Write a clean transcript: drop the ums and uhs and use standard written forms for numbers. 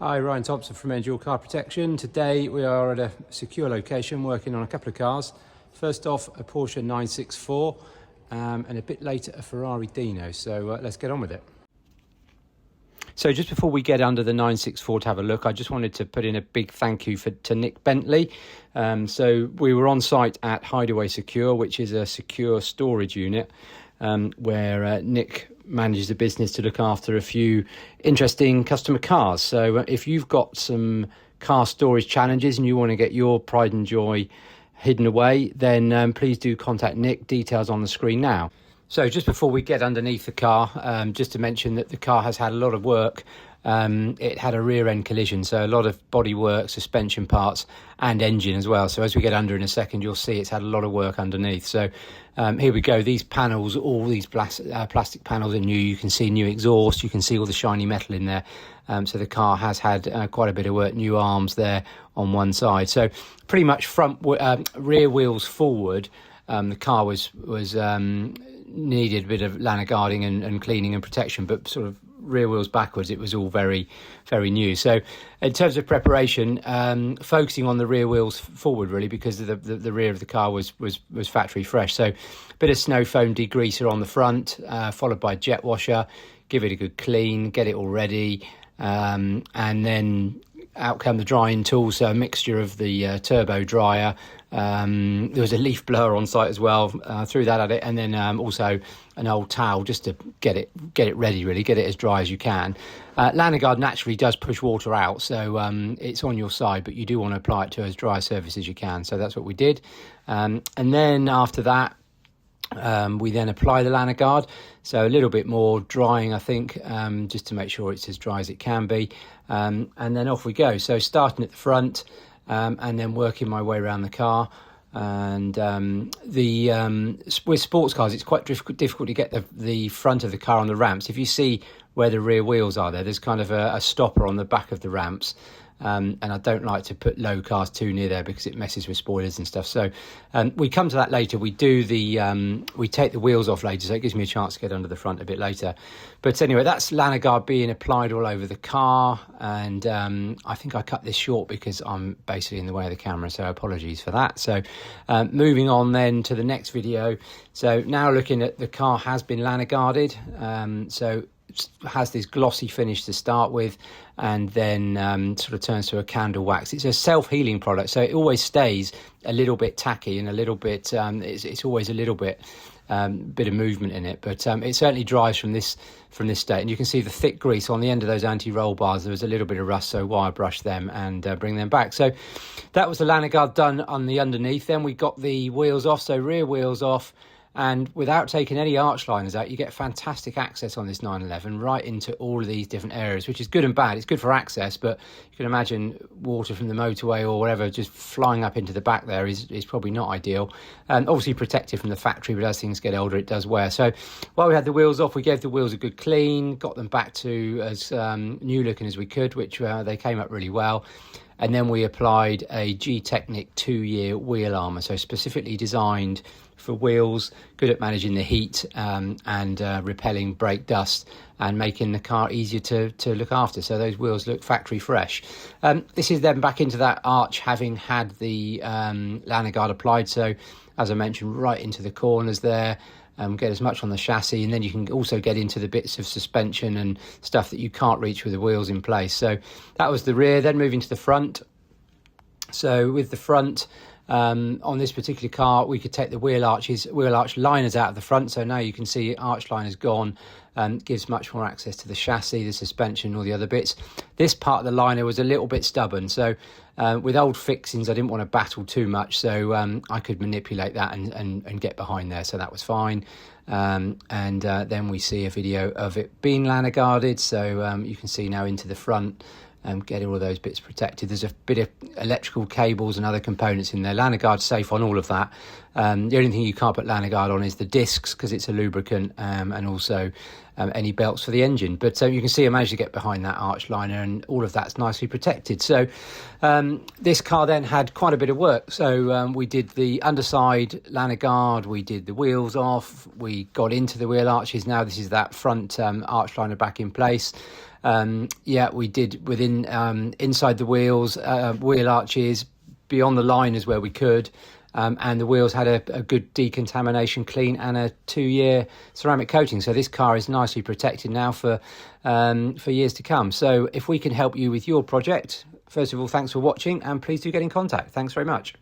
Hi, Ryan Thompson from Angel Car Protection. Today we are at a secure location working on a couple of cars. First off, a Porsche 964 and a bit later a Ferrari Dino. So let's get on with it. So just before we get under the 964 to have a look, I just wanted to put in a big thank you to Nick Bentley. So we were on site at Hideaway Secure, which is a secure storage unit where Nick manages the business to look after a few interesting customer cars. So if you've got some car storage challenges and you want to get your pride and joy hidden away, then please do contact Nick. Details on the screen now. So just before we get underneath the car, just to mention that the car has had a lot of work. It had a rear end collision, so a lot of body work, suspension parts and engine as well. So as we get under in a second, you'll see it's had a lot of work underneath. So here we go. These panels, all these plastic panels are new. You can see new exhaust. You can see all the shiny metal in there. So the car has had quite a bit of work. New arms there on one side. So pretty much rear wheels forward. The car was needed a bit of Lanoguarding and cleaning and protection, but sort of rear wheels backwards, it was all very, very new. So in terms of preparation, focusing on the rear wheels forward really, because the rear of the car was factory fresh. So a bit of snow foam degreaser on the front, followed by jet washer. Give it a good clean, get it all ready, and then out come the drying tools. So a mixture of the turbo dryer. There was a leaf blower on site as well. Threw that at it, and then also an old towel just to get it ready, really get it as dry as you can. Lanoguard naturally does push water out, so it's on your side, but you do want to apply it to as dry a surface as you can. So that's what we did, and then after that, we then apply the Lanoguard, so a little bit more drying, I think, just to make sure it's as dry as it can be, and then off we go. So starting at the front, and then working my way around the car. And with sports cars, it's quite difficult to get the front of the car on the ramps. If you see where the rear wheels are there's kind of a stopper on the back of the ramps. And I don't like to put low cars too near there because it messes with spoilers and stuff. So we come to that later. We do we take the wheels off later, so it gives me a chance to get under the front a bit later. But anyway, that's Lanoguard being applied all over the car. And I think I cut this short because I'm basically in the way of the camera, so apologies for that. So moving on then to the next video. So now looking at the car has been Lanoguarded. So has this glossy finish to start with, and then sort of turns to a candle wax. It's a self-healing product, so it always stays a little bit tacky and a little bit it's always a little bit of movement in it, but it certainly dries from this state. And you can see the thick grease on the end of those anti-roll bars. There was a little bit of rust, so wire brush them and bring them back. So that was the Lanoguard done on the underneath. Then we got the wheels off, so rear wheels off. And without taking any arch liners out, you get fantastic access on this 911 right into all of these different areas, which is good and bad. It's good for access, but you can imagine water from the motorway or whatever just flying up into the back there is probably not ideal. And obviously protected from the factory, but as things get older, it does wear. So while we had the wheels off, we gave the wheels a good clean, got them back to as new looking as we could, which they came up really well. And then we applied a G-Technic 2-year wheel armour, so specifically designed for wheels, good at managing the heat and repelling brake dust and making the car easier to look after. So those wheels look factory fresh. This is then back into that arch, having had the Lanoguard applied. So as I mentioned, right into the corners there. Get as much on the chassis, and then you can also get into the bits of suspension and stuff that you can't reach with the wheels in place. So that was the rear. Then moving to the front. So with the front, on this particular car, we could take the wheel arch liners out of the front. So now you can see arch liners gone. Gives much more access to the chassis, the suspension, all the other bits. This part of the liner was a little bit stubborn, so with old fixings I didn't want to battle too much, so I could manipulate that and get behind there, so that was fine. Then we see a video of it being Lanoguarded, so you can see now into the front. Get all of those bits protected. There's a bit of electrical cables and other components in there. Lanoguard's safe on all of that. The only thing you can't put Lanoguard on is the discs, because it's a lubricant, and also any belts for the engine. But you can see I managed to get behind that arch liner, and all of that's nicely protected. So this car then had quite a bit of work. So we did the underside Lanoguard, we did the wheels off, we got into the wheel arches. Now this is that front arch liner back in place. Yeah, we did within inside the wheels, wheel arches, beyond the line is where we could. And the wheels had a good decontamination clean and a 2-year ceramic coating. So this car is nicely protected now for years to come. So if we can help you with your project, first of all, thanks for watching, and please do get in contact. Thanks very much.